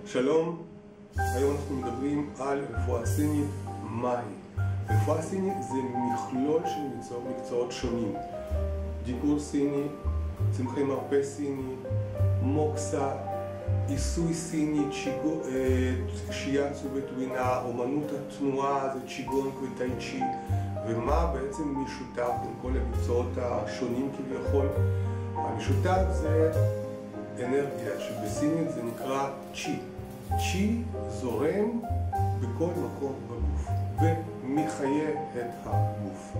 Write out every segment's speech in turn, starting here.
שלום, היום אנחנו מדברים על רפואה סינית. מהי? רפואה סינית זה מכלול של מקצועות שונים. דיקור סיני, צמחי מרפא סיני, מוקסה, עיסוי סיני, שיאצו וטווינה, אומנות התנועה זה צ'יגונג וטאי צ'י. ומה בעצם משותף בין כל המקצועות השונים כביכול? המשותף זה אנרגיה, שבסינית זה נקרא צ'י. צ'י זורם בכל מקום בגוף ומחיה את הגוף.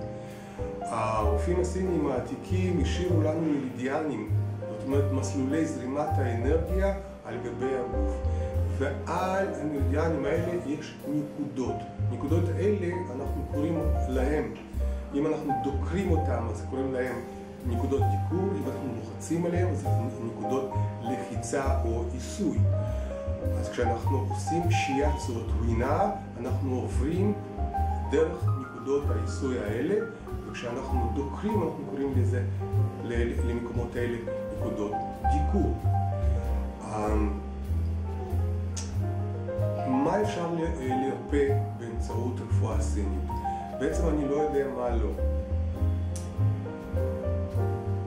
הרופאים הסינים העתיקים השאירו לנו מרידיאנים, זאת אומרת מסלולי זרימת האנרגיה על גבי הגוף, ועל המרידיאנים האלה יש נקודות. נקודות האלה אנחנו קוראים להם, אם אנחנו דוקרים אותם אז קוראים להם נקודות דיקור, אם אנחנו לוחצים עליהם אז נקודות לחיצה או עיסוי. אז כשאנחנו עושים שיאצו או טווינה, אנחנו עוברים דרך נקודות העיסוי האלה, וכשאנחנו דוקרים אנחנו קוראים לזה, למקומות האלה, נקודות דיקור. מה אפשר לרפא באמצעות רפואה סינית? בעצם אני לא יודע מה לא.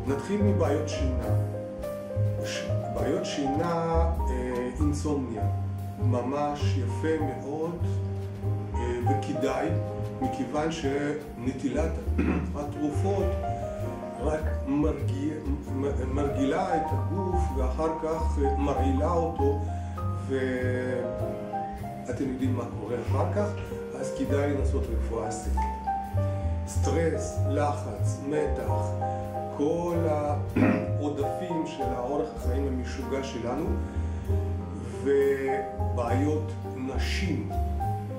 נתחיל מבעיות שינה. בעיות שינה, אינסומניה, ממש יפה מאוד וכדאי, מכיוון שנטילת התרופות רק מרגילה את הגוף ואחר כך מרעילה אותו, ואתם יודעים מה קורה אחר כך, אז כדאי לנסות רפואה סינית. סטרס, לחץ, מתח, כל העודפים של האורח החיים המשוגע שלנו, ובעיות נשים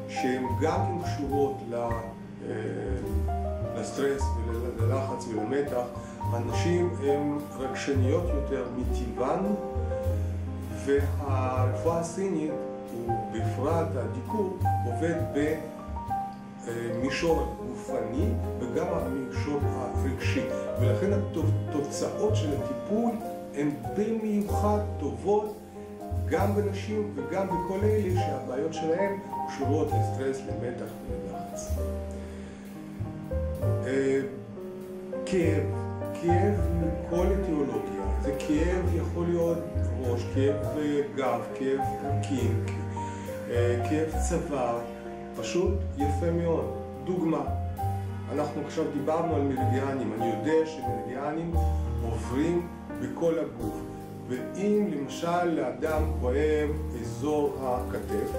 שהן גם קשורות לסטרס וללחץ ולמתח. הנשים הן רגשניות יותר מטבען, והרפואה הסינית ובפרט הדיקור עובד במישור הגופני וגם במישור הרגשי, ולכן התוצאות של הטיפול הן במיוחד טובות גם בנשים וגם בכל אלה שהבעיות שלהם קשורות לסטרס, למתח וללחץ. כאב מכל אטיולוגיה, זה כאב יכול להיות ראש, כאב גב, כאב פרקים, כאב צוואר, פשוט יפה מאוד. דוגמה, אנחנו עכשיו דיברנו על מרידיאנים, אני יודע שמרידיאנים עוברים בכל הגוף, ואם למשל לאדם כואב אזור הכתף,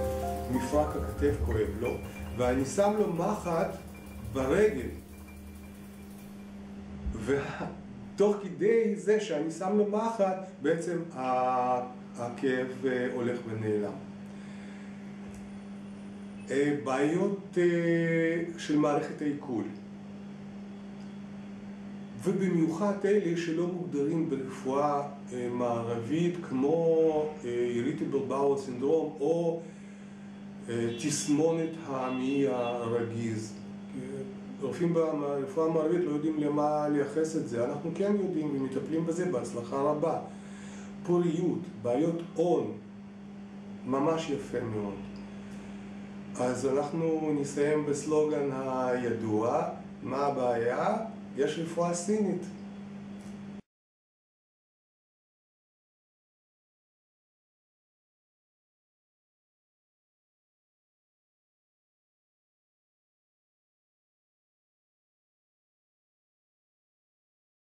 מפרק הכתף כואב לו, ואני שם לו מחט ברגל, ותוך כדי זה שאני שם לו מחט, בעצם הכאב הולך ונעלם. בעיות של מערכת העיכול, ובמיוחד אלה שלא מוגדרים ברפואה מערבית, כמו irritable bowel syndrome או תסמונת המעי הרגיז. רופאים ברפואה המערבית לא יודעים למה לייחס את זה, אנחנו כן יודעים ומטפלים בזה בהצלחה רבה. פוריות, בעיות און, ממש יפה מאוד. אז אנחנו נסיים בסלוגן הידוע, מה הבעיה? יש רפואה סינית.